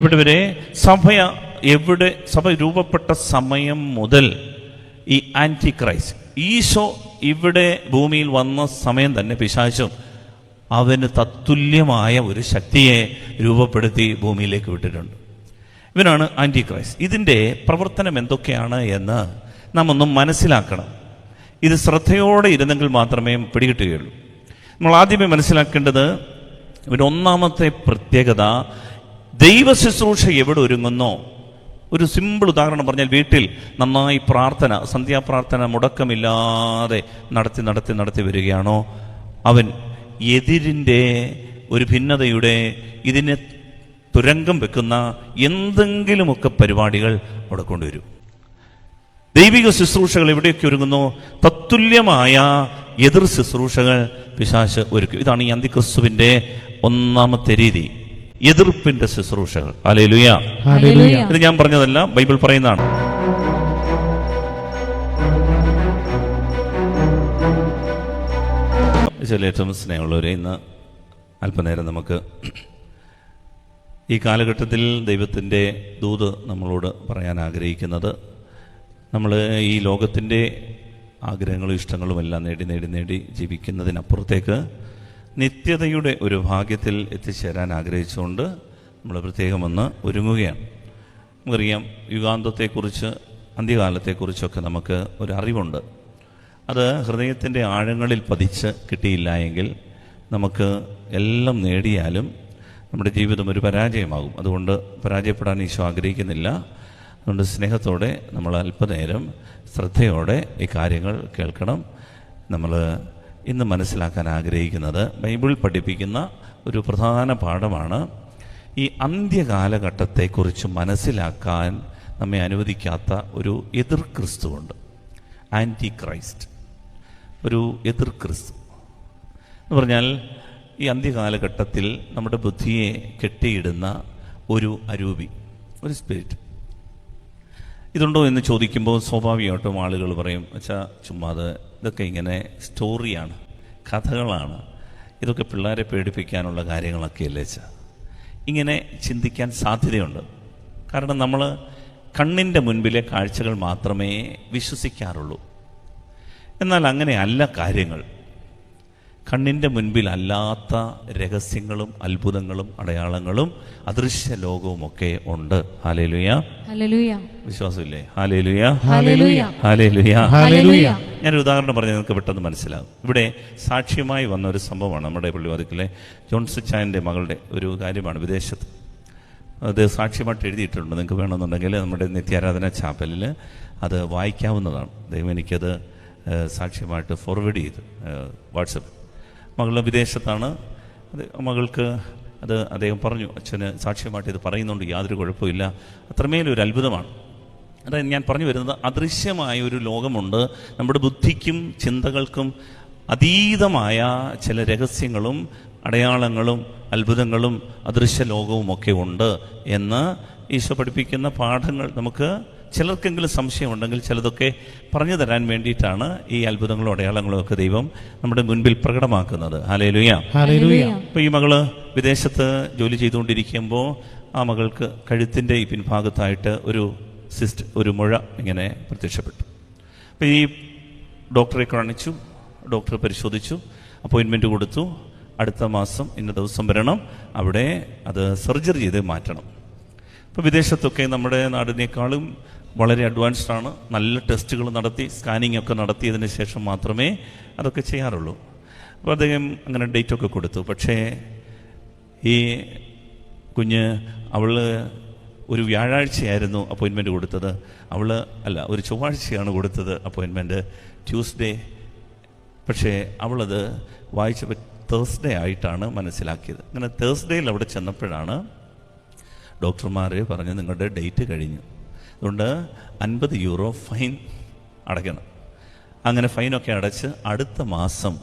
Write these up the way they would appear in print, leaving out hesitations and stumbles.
ഇവിടെ വരെ സഭ രൂപപ്പെട്ട സമയം മുതൽ ഈ ആന്റി ക്രൈസ്റ്റ് ഈശോ ഇവിടെ ഭൂമിയിൽ വന്ന സമയം തന്നെ പിശാചും അവന് തത്തുല്യമായ ഒരു ശക്തിയെ രൂപപ്പെടുത്തി ഭൂമിയിലേക്ക് വിട്ടിട്ടുണ്ട്. ഇവനാണ് ആന്റി ക്രൈസ്റ്റ്. ഇതിൻ്റെ പ്രവർത്തനം എന്തൊക്കെയാണ് എന്ന് നാം ഒന്നും മനസ്സിലാക്കണം. ഇത് ശ്രദ്ധയോടെ ഇരുന്നെങ്കിൽ മാത്രമേ പിടികിട്ടുകയുള്ളൂ. നമ്മൾ ആദ്യമേ മനസ്സിലാക്കേണ്ടത് ഇവൻ്റെ ഒന്നാമത്തെ പ്രത്യേകത, ദൈവ ശുശ്രൂഷ എവിടെ ഒരുങ്ങുന്നോ, ഒരു സിമ്പിൾ ഉദാഹരണം പറഞ്ഞാൽ, വീട്ടിൽ നന്നായി പ്രാർത്ഥന, സന്ധ്യാപ്രാർത്ഥന മുടക്കമില്ലാതെ നടത്തി വരികയാണോ, അവൻ എതിരിൻ്റെ ഒരു ഭിന്നതയുടെ ഇതിനെ തുരങ്കം വെക്കുന്ന എന്തെങ്കിലുമൊക്കെ പരിപാടികൾ അവിടെ കൊണ്ടുവരും. ദൈവിക ശുശ്രൂഷകൾ എവിടെയൊക്കെ ഒരുങ്ങുന്നു, തത്തുല്യമായ എതിർ ശുശ്രൂഷകൾ പിശാച് ഒരുക്കും. ഇതാണ് ഈ അന്തിക്രിസ്തുവിന്റെ ഒന്നാമത്തെ രീതി, എതിർപ്പിന്റെ ശുശ്രൂഷകൾ. ഹല്ലേലൂയ. ഇത് ഞാൻ പറഞ്ഞതല്ല, ബൈബിൾ പറയുന്നതാണ്. ഏറ്റവും സ്നേഹമുള്ളവരെ, ഇന്ന് അല്പനേരം നമുക്ക് ഈ കാലഘട്ടത്തിൽ ദൈവത്തിൻ്റെ ദൂത് നമ്മളോട് പറയാൻ ആഗ്രഹിക്കുന്നത്, നമ്മൾ ഈ ലോകത്തിൻ്റെ ആഗ്രഹങ്ങളും ഇഷ്ടങ്ങളും എല്ലാം നേടി ജീവിക്കുന്നതിനപ്പുറത്തേക്ക് നിത്യതയുടെ ഒരു ഭാഗ്യത്തിൽ എത്തിച്ചേരാൻ ആഗ്രഹിച്ചുകൊണ്ട് നമ്മൾ പ്രത്യേകമൊന്ന് ഒരുങ്ങുകയാണ്. നമുക്കറിയാം, യുഗാന്തത്തെക്കുറിച്ച്, അന്ത്യകാലത്തെക്കുറിച്ചൊക്കെ നമുക്ക് ഒരു അറിവുണ്ട്. അത് ഹൃദയത്തിൻ്റെ ആഴങ്ങളിൽ പതിച്ച് കിട്ടിയില്ല എങ്കിൽ നമുക്ക് എല്ലാം നേടിയാലും നമ്മുടെ ജീവിതം ഒരു പരാജയമാകും. അതുകൊണ്ട് പരാജയപ്പെടാൻ ഈശോ ആഗ്രഹിക്കുന്നില്ല. അതുകൊണ്ട് സ്നേഹത്തോടെ നമ്മൾ അല്പനേരം ശ്രദ്ധയോടെ ഈ കാര്യങ്ങൾ കേൾക്കണം. നമ്മൾ ഇന്ന് മനസ്സിലാക്കാൻ ആഗ്രഹിക്കുന്നത്, ബൈബിൾ പഠിപ്പിക്കുന്ന ഒരു പ്രധാന പാഠമാണ് ഈ അന്ത്യകാലഘട്ടത്തെക്കുറിച്ച് മനസ്സിലാക്കാൻ നമ്മെ അനുവദിക്കാത്ത ഒരു എതിർ ക്രിസ്തുവുണ്ട്. ആൻറ്റി ക്രൈസ്റ്റ്, ഒരു എതിർ ക്രിസ്തു എന്ന് പറഞ്ഞാൽ ഈ അന്ത്യകാലഘട്ടത്തിൽ നമ്മുടെ ബുദ്ധിയെ കെട്ടിയിടുന്ന ഒരു അരൂപി, ഒരു സ്പിരിറ്റ്. ഇതുണ്ടോ എന്ന് ചോദിക്കുമ്പോൾ സ്വാഭാവികമായിട്ടും ആളുകൾ പറയും, അച്ഛാ ചുമ്മാതെ, ഇതൊക്കെ ഇങ്ങനെ സ്റ്റോറിയാണ്, കഥകളാണ്, ഇതൊക്കെ പിള്ളേരെ പേടിപ്പിക്കാനുള്ള കാര്യങ്ങളൊക്കെ അല്ലേ അച്ഛാ. ഇങ്ങനെ ചിന്തിക്കാൻ സാധ്യതയുണ്ട്. കാരണം നമ്മൾ കണ്ണിൻ്റെ മുൻപിലെ കാഴ്ചകൾ മാത്രമേ വിശ്വസിക്കാറുള്ളൂ. എന്നാൽ അങ്ങനെയല്ല കാര്യങ്ങൾ. കണ്ണിൻ്റെ മുൻപിലല്ലാത്ത രഹസ്യങ്ങളും അത്ഭുതങ്ങളും അടയാളങ്ങളും അദൃശ്യ ലോകവുമൊക്കെ ഉണ്ട്. ഹല്ലേലൂയ. വിശ്വാസമില്ലേ? Hallelujah, hallelujah, hallelujah. ഞാനൊരു ഉദാഹരണം പറഞ്ഞാൽ നിങ്ങൾക്ക് പെട്ടെന്ന് മനസ്സിലാകും. ഇവിടെ സാക്ഷ്യമായി വന്ന ഒരു സംഭവമാണ്. നമ്മുടെ പള്ളിവാതിക്കലെ ജോൺസിച്ചായൻ്റെ മകളുടെ ഒരു കാര്യമാണ്. വിദേശത്ത് അത് സാക്ഷ്യമായിട്ട് എഴുതിയിട്ടുണ്ട്. നിങ്ങൾക്ക് വേണമെന്നുണ്ടെങ്കിൽ നമ്മുടെ നിത്യാരാധന ചാപ്പലിൽ അത് വായിക്കാവുന്നതാണ്. ദൈവം എനിക്കത് സാക്ഷ്യമായിട്ട് ഫോർവേഡ് ചെയ്ത് വാട്സപ്പ്. മകൾ വിദേശത്താണ്. അത് മകൾക്ക് അത് അദ്ദേഹം പറഞ്ഞു, അച്ഛന് സാക്ഷ്യമായിട്ട് ഇത് പറയുന്നുണ്ട്, യാതൊരു കുഴപ്പമില്ല. അത്രമേലൊരു അത്ഭുതമാണ്. അതായത് ഞാൻ പറഞ്ഞു വരുന്നത്, അദൃശ്യമായ ഒരു ലോകമുണ്ട്. നമ്മുടെ ബുദ്ധിക്കും ചിന്തകൾക്കും അതീതമായ ചില രഹസ്യങ്ങളും അടയാളങ്ങളും അത്ഭുതങ്ങളും അദൃശ്യ ലോകവുമൊക്കെ ഉണ്ട് എന്ന് ഈശോ പഠിപ്പിക്കുന്ന പാഠങ്ങൾ നമുക്ക് ചിലർക്കെങ്കിലും സംശയമുണ്ടെങ്കിൽ ചിലതൊക്കെ പറഞ്ഞു തരാൻ വേണ്ടിയിട്ടാണ് ഈ അത്ഭുതങ്ങളും അടയാളങ്ങളും ഒക്കെ ദൈവം നമ്മുടെ മുൻപിൽ പ്രകടമാക്കുന്നത്. ഹല്ലേലൂയ. അപ്പോൾ ഈ മകള് വിദേശത്ത് ജോലി ചെയ്തുകൊണ്ടിരിക്കുമ്പോൾ ആ മകൾക്ക് കഴുത്തിൻ്റെ ഈ പിൻഭാഗത്തായിട്ട് ഒരു മുഴ ഇങ്ങനെ പ്രത്യക്ഷപ്പെട്ടു. അപ്പോൾ ഈ ഡോക്ടറെ കാണിച്ചു, ഡോക്ടർ പരിശോധിച്ചു, അപ്പോയിൻമെൻറ്റ് കൊടുത്തു. അടുത്ത മാസം ഇന്ന ദിവസം വരണം, അവിടെ അത് സർജറി ചെയ്ത് മാറ്റണം. ഇപ്പോൾ വിദേശത്തൊക്കെ നമ്മുടെ നാടിനേക്കാളും വളരെ അഡ്വാൻസ്ഡ് ആണ്. നല്ല ടെസ്റ്റുകൾ നടത്തി, സ്കാനിങ് ഒക്കെ നടത്തിയതിന് ശേഷം മാത്രമേ അതൊക്കെ ചെയ്യാറുള്ളൂ. അപ്പോൾ അദ്ദേഹം അങ്ങനെ ഡേറ്റൊക്കെ കൊടുത്തു. പക്ഷേ ഈ കുഞ്ഞ്, അവൾ ഒരു വ്യാഴാഴ്ചയായിരുന്നു അപ്പോയിൻമെൻറ്റ് കൊടുത്തത്. ഒരു ചൊവ്വാഴ്ചയാണ് കൊടുത്തത് അപ്പോയിൻമെൻറ്റ്, ട്യൂസ്ഡേ. പക്ഷേ അവളത് വായിച്ചപ്പോൾ തേഴ്സ്ഡേ ആയിട്ടാണ് മനസ്സിലാക്കിയത്. അങ്ങനെ തേഴ്സ്ഡേയിൽ അവിടെ ചെന്നപ്പോഴാണ് ഡോക്ടർമാർ പറഞ്ഞു, നിങ്ങളുടെ ഡേറ്റ് കഴിഞ്ഞു, അതുകൊണ്ട് €50 ഫൈൻ അടയ്ക്കണം. അങ്ങനെ ഫൈനൊക്കെ അടച്ച് അടുത്ത മാസം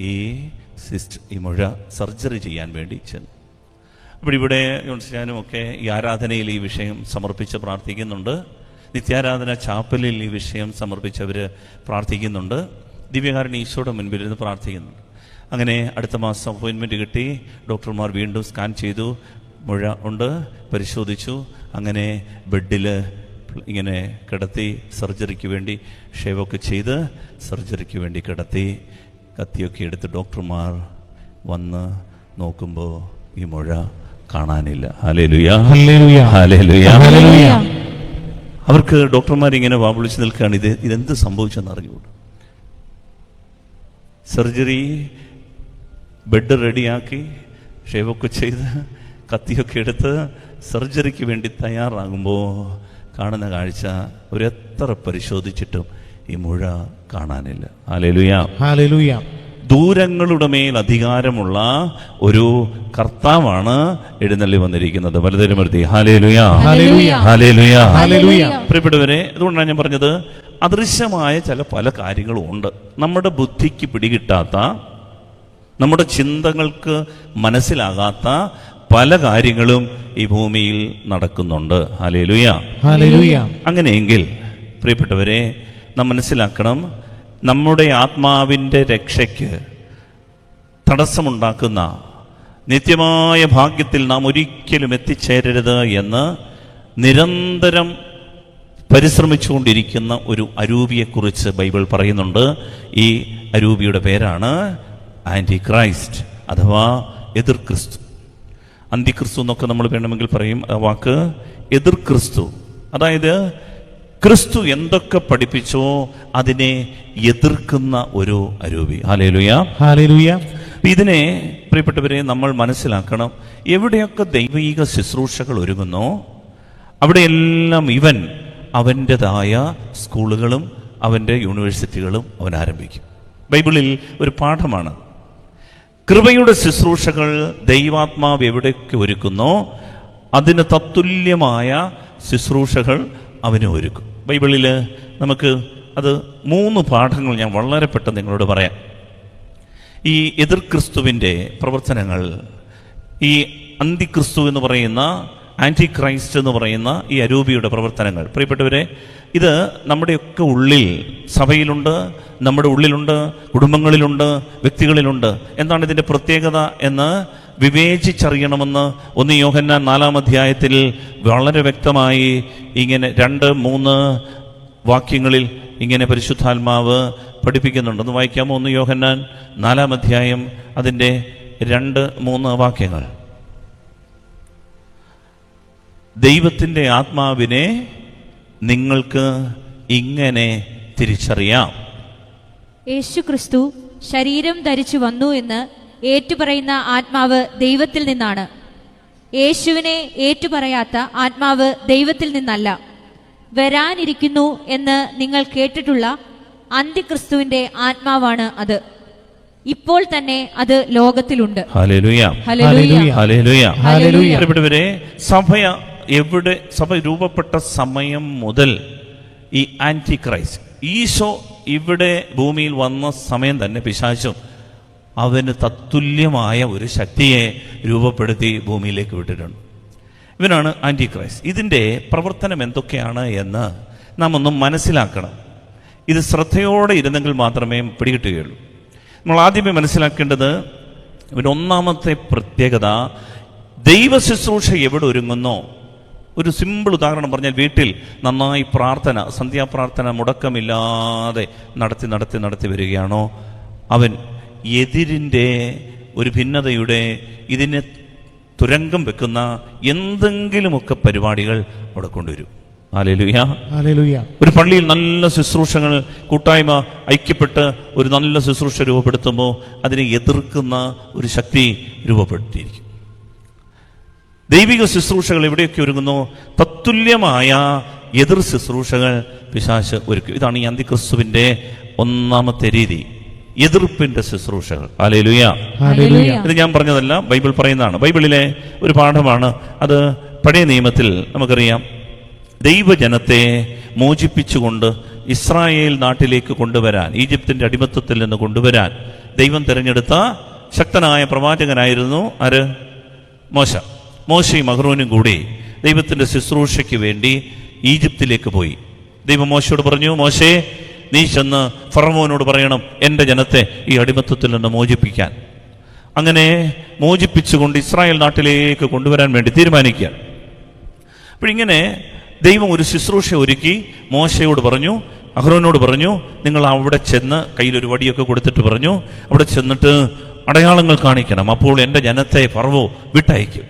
ഈ മുഴ സർജറി ചെയ്യാൻ വേണ്ടി ചെന്നു. അപ്പോൾ ഇവിടെ ജോൺസിനും ഒക്കെ ഈ ആരാധനയിൽ ഈ വിഷയം സമർപ്പിച്ച് പ്രാർത്ഥിക്കുന്നുണ്ട്. നിത്യാരാധന ചാപ്പലിൽ ഈ വിഷയം സമർപ്പിച്ചവർ പ്രാർത്ഥിക്കുന്നുണ്ട്. ദിവ്യകാരുണ്യ ഈശോയുടെ മുൻപിലിരുന്ന് പ്രാർത്ഥിക്കുന്നുണ്ട്. അങ്ങനെ അടുത്ത മാസം അപ്പോയിൻമെൻറ്റ് കിട്ടി. ഡോക്ടർമാർ വീണ്ടും സ്കാൻ ചെയ്തു. മുഴ ഉണ്ട്. പരിശോധിച്ചു. അങ്ങനെ ബെഡിൽ ഇങ്ങനെ കിടത്തി, സർജറിക്ക് വേണ്ടി ഷേവൊക്കെ ചെയ്ത് സർജറിക്ക് വേണ്ടി കിടത്തി. കത്തിയൊക്കെ എടുത്ത് ഡോക്ടർമാർ വന്ന് നോക്കുമ്പോൾ ഈ മുഴ കാണാനില്ല. Hallelujah, hallelujah, hallelujah. അവർക്ക് ഡോക്ടർമാരിങ്ങനെ വാവിളിച്ച് നിൽക്കുകയാണ്. ഇതെന്ത് സംഭവിച്ചെന്ന് അറിഞ്ഞുകൂടാ. സർജറി, ബെഡ് റെഡിയാക്കി, ഷേവൊക്കെ ചെയ്ത് കത്തിയൊക്കെ എടുത്ത് സർജറിക്ക് വേണ്ടി തയ്യാറാകുമ്പോൾ കാണുന്ന കാഴ്ച, അവരെത്ര പരിശോധിച്ചിട്ടും ഈ മുഴ കാണാനില്ല. Hallelujah, hallelujah. ദൂരങ്ങളുടെ മേൽ അധികാരമുള്ള ഒരു കർത്താവാണ് എഴുന്നള്ളി വന്നിരിക്കുന്നത്. വലതുകരമർത്തി ഹല്ലേലൂയ, ഹല്ലേലൂയ, ഹല്ലേലൂയ, ഹല്ലേലൂയ. പ്രിയപ്പെട്ടവരെ, അതുകൊണ്ടാണ് ഞാൻ പറഞ്ഞത്, അദൃശ്യമായ പല കാര്യങ്ങളും ഉണ്ട്. നമ്മുടെ ബുദ്ധിക്ക് പിടികിട്ടാത്ത, നമ്മുടെ ചിന്തകൾക്ക് മനസ്സിലാകാത്ത പല കാര്യങ്ങളും ഈ ഭൂമിയിൽ നടക്കുന്നുണ്ട്. Hallelujah, hallelujah. അങ്ങനെയെങ്കിൽ പ്രിയപ്പെട്ടവരെ, നാം മനസ്സിലാക്കണം, നമ്മുടെ ആത്മാവിൻ്റെ രക്ഷയ്ക്ക് തടസ്സമുണ്ടാക്കുന്ന നിത്യമായ ഭാഗ്യത്തിൽ നാം ഒരിക്കലും എത്തിച്ചേരരുത് എന്ന് നിരന്തരം പരിശ്രമിച്ചുകൊണ്ടിരിക്കുന്ന ഒരു അരൂപിയെക്കുറിച്ച് ബൈബിൾ പറയുന്നുണ്ട്. ഈ അരൂപിയുടെ പേരാണ് ആൻറ്റി ക്രൈസ്റ്റ്, അഥവാ എതിർ ക്രിസ്തു. അന്തിക്രിസ്തു എന്നൊക്കെ നമ്മൾ വേണമെങ്കിൽ പറയും. ആ വാക്ക് എതിർ ക്രിസ്തു, അതായത് ക്രിസ്തു എന്തൊക്കെ പഠിപ്പിച്ചോ അതിനെ എതിർക്കുന്ന ഒരു അരൂപി. Hallelujah, hallelujah. ഇതിനെ പ്രിയപ്പെട്ടവരെ നമ്മൾ മനസ്സിലാക്കണം. എവിടെയൊക്കെ ദൈവിക ശുശ്രൂഷകൾ ഒരുങ്ങുന്നോ അവിടെയെല്ലാം ഇവൻ അവൻ്റെതായ സ്കൂളുകളും അവൻ്റെ യൂണിവേഴ്സിറ്റികളും അവൻ ആരംഭിക്കും. ബൈബിളിൽ ഒരു പാഠമാണ്. കൃപയുടെ ശുശ്രൂഷകൾ ദൈവാത്മാവ് എവിടെയൊക്കെ ഒരുക്കുന്നോ അതിന് തത്തുല്യമായ ശുശ്രൂഷകൾ അവന് ഒരുക്കും. ബൈബിളിൽ നമുക്ക് അത് 3 പാഠങ്ങൾ ഞാൻ വളരെ പെട്ടെന്ന് നിങ്ങളോട് പറയാം. ഈ എതിർ ക്രിസ്തുവിൻ്റെ പ്രവർത്തനങ്ങൾ, ഈ അന്തിക്രിസ്തു എന്ന് പറയുന്ന, ആൻറ്റി ക്രൈസ്റ്റ് എന്ന് പറയുന്ന ഈ അരൂപിയുടെ പ്രവർത്തനങ്ങൾ, പ്രിയപ്പെട്ടവരെ, ഇത് നമ്മുടെയൊക്കെ ഉള്ളിൽ, സഭയിലുണ്ട്, നമ്മുടെ ഉള്ളിലുണ്ട്, കുടുംബങ്ങളിലുണ്ട്, വ്യക്തികളിലുണ്ട്. എന്താണ് ഇതിൻ്റെ പ്രത്യേകത എന്ന് വിവേചിച്ചറിയണമെന്ന് 1 യോഹന്നാൻ 4-ാം അധ്യായത്തിൽ വളരെ വ്യക്തമായി ഇങ്ങനെ 2-3 വാക്യങ്ങളിൽ ഇങ്ങനെ പരിശുദ്ധാത്മാവ് പഠിപ്പിക്കുന്നുണ്ട്. ഒന്ന് വായിക്കാമോ? 1 യോഹന്നാൻ 4-ാം അധ്യായം അതിൻ്റെ 2-3 വാക്യങ്ങൾ. ദൈവത്തിൻ്റെ ആത്മാവിനെ നിങ്ങൾക്ക് ഇങ്ങനെ തിരിച്ചറിയാം: യേശുക്രിസ്തു ശരീരം ധരിച്ചു വന്നു എന്ന് ഏറ്റുപറയുന്ന ആത്മാവ് ദൈവത്തിൽ നിന്നാണ്. യേശുവിനെ ഏറ്റുപറയാത്ത ആത്മാവ് ദൈവത്തിൽ നിന്നല്ല. വരാനിരിക്കുന്നു എന്ന് നിങ്ങൾ കേട്ടിട്ടുള്ള അന്തിക്രിസ്തുവിന്റെ ആത്മാവാണ് അത്. ഇപ്പോൾ തന്നെ അത് ലോകത്തിലുണ്ട്. Hallelujah, hallelujah, hallelujah, hallelujah. പ്രിയപ്പെട്ടവരെ, സഭ രൂപപ്പെട്ട സമയം മുതൽ ഈ ആന്റി ക്രൈസ്റ്റ്, ഈശോ ഇവിടെ ഭൂമിയിൽ വന്ന സമയം തന്നെ പിശാചും അവന് തത്തുല്യമായ ഒരു ശക്തിയെ രൂപപ്പെടുത്തി ഭൂമിയിലേക്ക് വിട്ടിട്ടുണ്ട്. ഇവനാണ് ആന്റി ക്രൈസ്റ്റ്. ഇതിൻ്റെ പ്രവർത്തനം എന്തൊക്കെയാണ് എന്ന് നാം ഒന്ന് മനസ്സിലാക്കണം. ഇത് ശ്രദ്ധയോടെ ഇരുന്നെങ്കിൽ മാത്രമേ പിടികിട്ടുകയുള്ളൂ. നമ്മൾ ആദ്യമേ മനസ്സിലാക്കേണ്ടത്, ഇവൻ്റെ ഒന്നാമത്തെ പ്രത്യേകത, ദൈവ ശുശ്രൂഷ എവിടെ ഒരുങ്ങുന്നോ, ഒരു സിമ്പിൾ ഉദാഹരണം പറഞ്ഞാൽ, വീട്ടിൽ നന്നായി പ്രാർത്ഥന, സന്ധ്യാപ്രാർത്ഥന മുടക്കമില്ലാതെ നടത്തി വരികയാണോ, അവൻ എതിരിൻ്റെ ഒരു ഭിന്നതയുടെ, ഇതിനെ തുരങ്കം വെക്കുന്ന എന്തെങ്കിലുമൊക്കെ പരിപാടികൾ അവിടെ കൊണ്ടുവരും. Hallelujah, hallelujah. ഒരു പള്ളിയിൽ നല്ല ശുശ്രൂഷകൾ, കൂട്ടായ്മ ഐക്യപ്പെട്ട് ഒരു നല്ല ശുശ്രൂഷ രൂപപ്പെടുത്തുമ്പോൾ അതിനെ എതിർക്കുന്ന ഒരു ശക്തി രൂപപ്പെടുത്തിയിരിക്കും. ദൈവിക ശുശ്രൂഷകൾ എവിടെയൊക്കെ ഒരുങ്ങുന്നു, തത്തുല്യമായ എതിർ ശുശ്രൂഷകൾ പിശാച് ഒരുക്കും. ഇതാണ് ഈ അന്തിക്രിസ്തുവിന്റെ ഒന്നാമത്തെ രീതി, എതിർപ്പിന്റെ ശുശ്രൂഷകൾ. Hallelujah, hallelujah. ഇത് ഞാൻ പറഞ്ഞതല്ല, ബൈബിൾ പറയുന്നതാണ്. ബൈബിളിലെ ഒരു പാഠമാണ് അത്. പഴയ നിയമത്തിൽ നമുക്കറിയാം, ദൈവജനത്തെ മോചിപ്പിച്ചുകൊണ്ട് ഇസ്രായേൽ നാട്ടിലേക്ക് കൊണ്ടുവരാൻ, ഈജിപ്തിന്റെ അടിമത്തത്തിൽ നിന്ന് കൊണ്ടുവരാൻ ദൈവം തിരഞ്ഞെടുത്ത ശക്തനായ പ്രവാചകനായിരുന്നു ആര്? മോശയും അഹ്റോനും കൂടി ദൈവത്തിന്റെ ശുശ്രൂഷയ്ക്ക് വേണ്ടി ഈജിപ്തിലേക്ക് പോയി. ദൈവം മോശയോട് പറഞ്ഞു, മോശേ, നീ ചെന്ന് ഫറവോനോട് പറയണം എൻ്റെ ജനത്തെ ഈ അടിമത്തത്തിൽ നിന്ന് മോചിപ്പിക്കാൻ. അങ്ങനെ മോചിപ്പിച്ചുകൊണ്ട് ഇസ്രായേൽ നാട്ടിലേക്ക് കൊണ്ടുവരാൻ വേണ്ടി തീരുമാനിക്കുക. അപ്പോഴിങ്ങനെ ദൈവം ഒരു ശുശ്രൂഷ ഒരുക്കി മോശയോട് പറഞ്ഞു, അഹ്റോനോട് പറഞ്ഞു, നിങ്ങൾ അവിടെ ചെന്ന് കയ്യിലൊരു വടിയൊക്കെ കൊടുത്തിട്ട് പറഞ്ഞു, അവിടെ ചെന്നിട്ട് അടയാളങ്ങൾ കാണിക്കണം, അപ്പോൾ എൻ്റെ ജനത്തെ ഫറവോ വിട്ടയക്കും.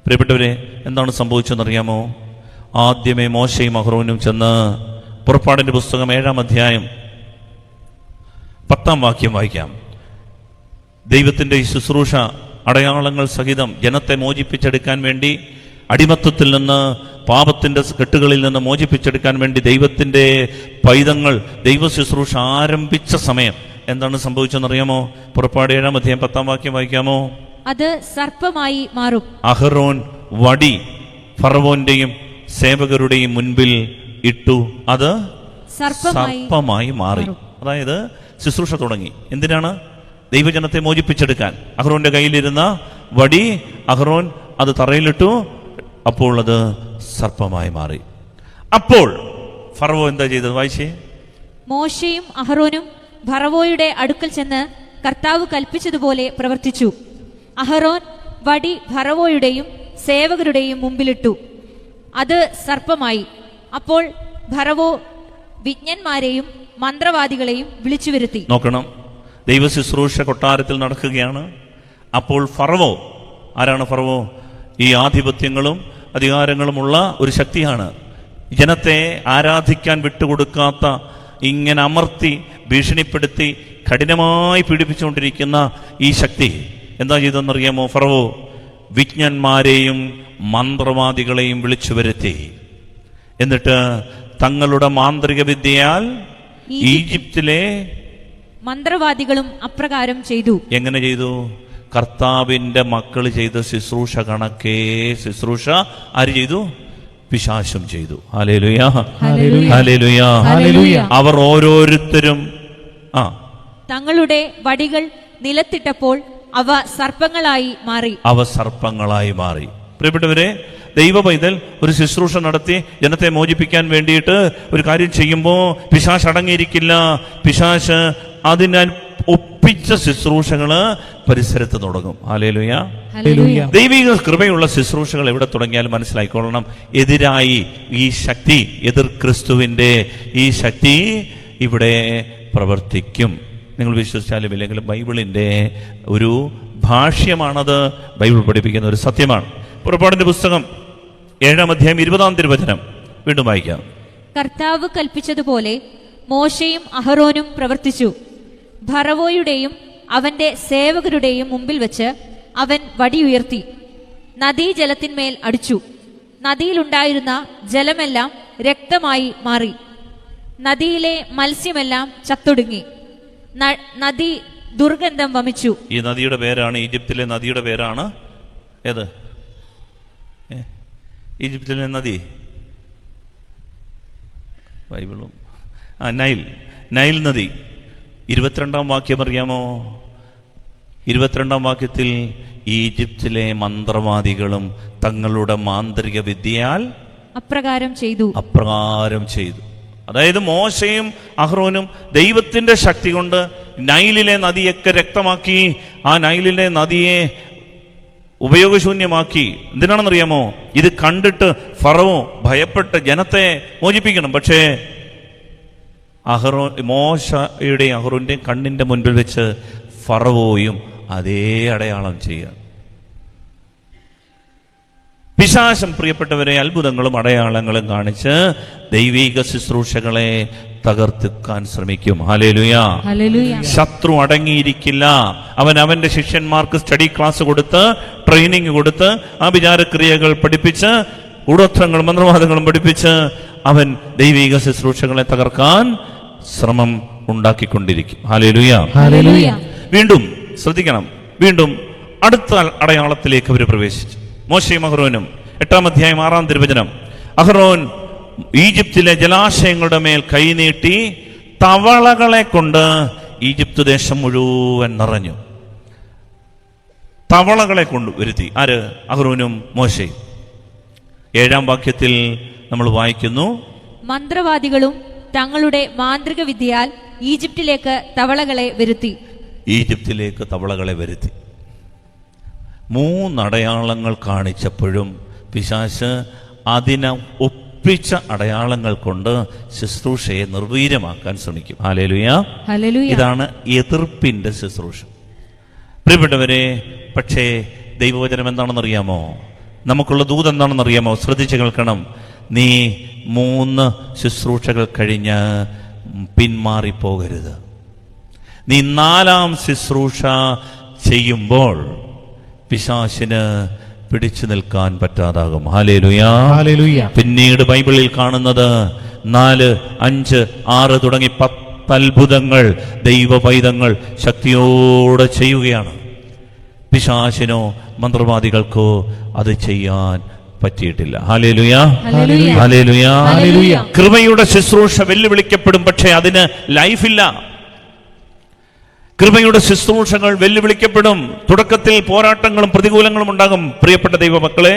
പ്രിയപ്പെട്ടവരെ, എന്താണ് സംഭവിച്ചതെന്നറിയാമോ? ആദ്യമേ മോശയും അഹ്റോനും ചെന്ന് പുറപ്പാടിൻ്റെ പുസ്തകം 7-ാം അധ്യായം 10-ാം വാക്യം വായിക്കാം. ദൈവത്തിൻ്റെ ഈ ശുശ്രൂഷ അടയാളങ്ങൾ സഹിതം ജനത്തെ മോചിപ്പിച്ചെടുക്കാൻ വേണ്ടി, അടിമത്തത്തിൽ നിന്ന്, പാപത്തിൻ്റെ കെട്ടുകളിൽ നിന്ന് മോചിപ്പിച്ചെടുക്കാൻ വേണ്ടി ദൈവത്തിൻ്റെ പൈതങ്ങൾ ദൈവ ശുശ്രൂഷ ആരംഭിച്ച സമയം എന്താണ് സംഭവിച്ചതെന്നറിയാമോ? പുറപ്പാട് 7-ാം അധ്യായം 10-ാം വാക്യം വായിക്കാമോ? അത് സർപ്പമായി മാറും. അഹ്റോൻ വടി ഫറവോന്റെയും സേവകരുടെയും മുൻപിൽ ഇട്ടു, അത് സർപ്പമായി മാറി. അതായത് ശുശ്രൂഷ തുടങ്ങി. എന്തിനാണ്? ദൈവജനത്തെ മോചിപ്പിച്ചെടുക്കാൻ. അഹ്റോന്റെ കയ്യിലിരുന്ന വടി അഹ്റോൻ അത് തറയിലിട്ടു, അപ്പോൾ അത് സർപ്പമായി മാറി. അപ്പോൾ ഫറവോ എന്താ ചെയ്തത്? വായിച്ചേ. മോശയും അഹ്റോനും ഫറവോയുടെ അടുക്കൽ ചെന്ന് കർത്താവ് കൽപ്പിച്ചതുപോലെ പ്രവർത്തിച്ചു. അഹ്റോൻ വടി ഫറവോയുടെയും സേവകരുടെയും മുമ്പിലിട്ടു, അത് സർപ്പമായി. അപ്പോൾ ഫറവോ വിജ്ഞന്മാരെയും മന്ത്രവാദികളെയും വിളിച്ചു വരുത്തി. നോക്കണം, ദൈവ ശുശ്രൂഷ കൊട്ടാരത്തിൽ നടക്കുകയാണ്. അപ്പോൾ ഫറവോ, ആരാണ് ഫറവോ? ഈ ആധിപത്യങ്ങളും അധികാരങ്ങളുമുള്ള ഒരു ശക്തിയാണ്. ജനത്തെ ആരാധിക്കാൻ വിട്ടുകൊടുക്കാത്ത, ഇങ്ങനെ അമർത്തി ഭീഷണിപ്പെടുത്തി കഠിനമായി പീഡിപ്പിച്ചുകൊണ്ടിരിക്കുന്ന ഈ ശക്തി എന്താ ചെയ്തെന്നറിയാമോ? ഫറവോ വിജ്ഞന്മാരെയും മന്ത്രവാദികളെയും വിളിച്ചു വരുത്തി. എന്നിട്ട് തങ്ങളുടെ മാന്ത്രിക വിദ്യയാൽ ഈജിപ്തിലെ മന്ത്രവാദികളും അപ്രകാരം ചെയ്തു. എങ്ങനെ ചെയ്തു? കർത്താവിന്റെ മക്കൾ ചെയ്ത ശുശ്രൂഷ കണക്കേ ശുശ്രൂഷ ആര് ചെയ്തു? പിശാചും ചെയ്തു. Hallelujah, hallelujah, hallelujah. അവർ ഓരോരുത്തരും തങ്ങളുടെ വടികൾ നിലത്തിട്ടപ്പോൾ അവ സർപ്പങ്ങളായി മാറി. പ്രിയപ്പെട്ടവരെ, ദൈവ പൈതൽ ഒരു ശുശ്രൂഷ നടത്തി ജനത്തെ മോചിപ്പിക്കാൻ വേണ്ടിയിട്ട് ഒരു കാര്യം ചെയ്യുമ്പോൾ പിശാച് അടങ്ങിയിരിക്കില്ല. പിശാച് അതിനാൽ ഒപ്പിച്ച ശുശ്രൂഷകള് പരിസരത്ത് തുടങ്ങും. ഹല്ലേലൂയ. ദൈവിക കൃപയുള്ള ശുശ്രൂഷകൾ എവിടെ തുടങ്ങിയാലും മനസ്സിലായിക്കൊള്ളണം, എതിരായി ഈ ശക്തി, എതിർ ക്രിസ്തുവിന്റെ ഈ ശക്തി ഇവിടെ പ്രവർത്തിക്കും. നിങ്ങൾ വിശ്വസിച്ചാലും ഇല്ലെങ്കിലും ബൈബിളിന്റെ ഒരു ഭാഷ്യമാണത്. ബൈബിൾ പഠിപ്പിക്കുന്ന ഒരു സത്യമാണ്. പുറപ്പാടിന്റെ പുസ്തകം 7-ാം അധ്യായം 20-ാം തിരുവചനം വീണ്ടും വായിക്കാം. കർത്താവ് കൽപ്പിച്ചതുപോലെ മോശയും അഹ്റോനും പ്രവർത്തിച്ചു. ഫറവോയുടെയും അവന്റെ സേവകരുടെയും മുമ്പിൽ വെച്ച് അവൻ വടിയുയർത്തി നദീജലത്തിന്മേൽ അടിച്ചു. നദിയിലുണ്ടായിരുന്ന ജലമെല്ലാം രക്തമായി മാറി. നദിയിലെ മത്സ്യമെല്ലാം ചത്തൊടുങ്ങി. നദി ദുർഗന്ധം വമിച്ചു. ഈ നദിയുടെ പേരാണ്, ഈജിപ്തിലെ നദിയുടെ പേരാണ് ഏത്? ഈജിപ്തിലെ നദി ബൈബിളും നൈൽ നദി. 22-ാം വാക്യം അറിയാമോ? 22-ാം വാക്യത്തിൽ ഈജിപ്തിലെ മന്ത്രവാദികളും തങ്ങളുടെ മാന്ത്രിക വിദ്യയാൽ അപ്രകാരം ചെയ്തു. അതായത് മോശയും അഹ്റോനും ദൈവത്തിന്റെ ശക്തി കൊണ്ട് നൈലിലെ നദിയൊക്കെ രക്തമാക്കി, ആ നൈലിലെ നദിയെ ഉപയോഗശൂന്യമാക്കി. എന്തിനാണെന്നറിയാമോ? ഇത് കണ്ടിട്ട് ഫറവോ ഭയപ്പെട്ട് ജനത്തെ മോചിപ്പിക്കണം. പക്ഷേ മോശയുടെ അഹ്റോന്റെ കണ്ണിന്റെ മുൻപിൽ വെച്ച് ഫറവോയും അതേ അടയാളം ചെയ്യുക. പിശാചം, പ്രിയപ്പെട്ടവരെ, അത്ഭുതങ്ങളും അടയാളങ്ങളും കാണിച്ച് ദൈവിക ശുശ്രൂഷകളെ തകർക്കാൻ ശ്രമിക്കും. ഹല്ലേലൂയ. ശത്രു അടങ്ങിയിരിക്കില്ല. അവന്റെ ശിഷ്യന്മാർക്ക് സ്റ്റഡി ക്ലാസ് കൊടുത്ത്, ട്രെയിനിങ് കൊടുത്ത്, ആഭിചാരക്രിയകൾ പഠിപ്പിച്ച്, കൂടോത്രങ്ങളും മന്ത്രവാദങ്ങളും പഠിപ്പിച്ച് അവൻ ദൈവിക ശുശ്രൂഷകളെ തകർക്കാൻ ശ്രമം ഉണ്ടാക്കിക്കൊണ്ടിരിക്കും. ഹല്ലേലൂയ. വീണ്ടും ശ്രദ്ധിക്കണം, വീണ്ടും അടുത്ത അടയാളത്തിലേക്ക് അവർ പ്രവേശിച്ചു. മോശയും അഹ്റോനും 8-ാം അധ്യായം 6-ാം തിരുവചനം. അഹ്റോൻ ഈജിപ്തിലെ ജലാശയങ്ങളുടെ മേൽ കൈനീട്ടി തവളകളെ കൊണ്ട് ഈജിപ്ത് ദേശം മുഴുവൻ നിറഞ്ഞു. തവളകളെ കൊണ്ട് വരുത്തി. ആര്? അഹ്റോനും മോശയും. 7-ാം വാക്യത്തിൽ നമ്മൾ വായിക്കുന്നു, മന്ത്രവാദികളും തങ്ങളുടെ മാന്ത്രിക വിദ്യയാൽ ഈജിപ്തിലേക്ക് തവളകളെ വരുത്തി. 3 അടയാളങ്ങൾ കാണിച്ചപ്പോഴും പിശാച് അതിനെ ഒപ്പിച്ച അടയാളങ്ങൾ കൊണ്ട് ശുശ്രൂഷയെ നിർവീര്യമാക്കാൻ ശ്രമിക്കും. ഹല്ലേലൂയ. ഹല്ലേലൂയ. ഇതാണ് എതിർപ്പിന്റെ ശുശ്രൂഷ. പ്രിയപ്പെട്ടവരെ, പക്ഷേ ദൈവവചനം എന്താണെന്നറിയാമോ? നമുക്കുള്ള ദൂത് എന്താണെന്നറിയാമോ? ശ്രദ്ധിച്ച് കേൾക്കണം. നീ 3 ശുശ്രൂഷകൾ കഴിഞ്ഞ് പിന്മാറിപ്പോകരുത്. നീ 4-ാം ശുശ്രൂഷ ചെയ്യുമ്പോൾ പിശാചിന് പിടിച്ചു നിൽക്കാൻ പറ്റാതാകും. ഹല്ലേലൂയ. ഹല്ലേലൂയ. പിന്നീട് ബൈബിളിൽ കാണുന്നത് 4, 5, 6 തുടങ്ങി 10 അത്ഭുതങ്ങൾ ദൈവപൈതങ്ങൾ ശക്തിയോടെ ചെയ്യുകയാണ്. പിശാചിനോ മന്ത്രവാദികൾക്കോ അത് ചെയ്യാൻ പറ്റിയിട്ടില്ല. ഹല്ലേലൂയ. ഹല്ലേലൂയ. ഹല്ലേലൂയ. ഹല്ലേലൂയ. കൃപയുടെ ശുശ്രൂഷ വെല്ലുവിളിക്കപ്പെടും, പക്ഷേ അതിന് ലൈഫില്ല. കൃപയുടെ ശുശ്രൂഷകൾ വെല്ലുവിളിക്കപ്പെടും. തുടക്കത്തിൽ പോരാട്ടങ്ങളും പ്രതികൂലങ്ങളും ഉണ്ടാകും. പ്രിയപ്പെട്ട ദൈവമക്കളെ,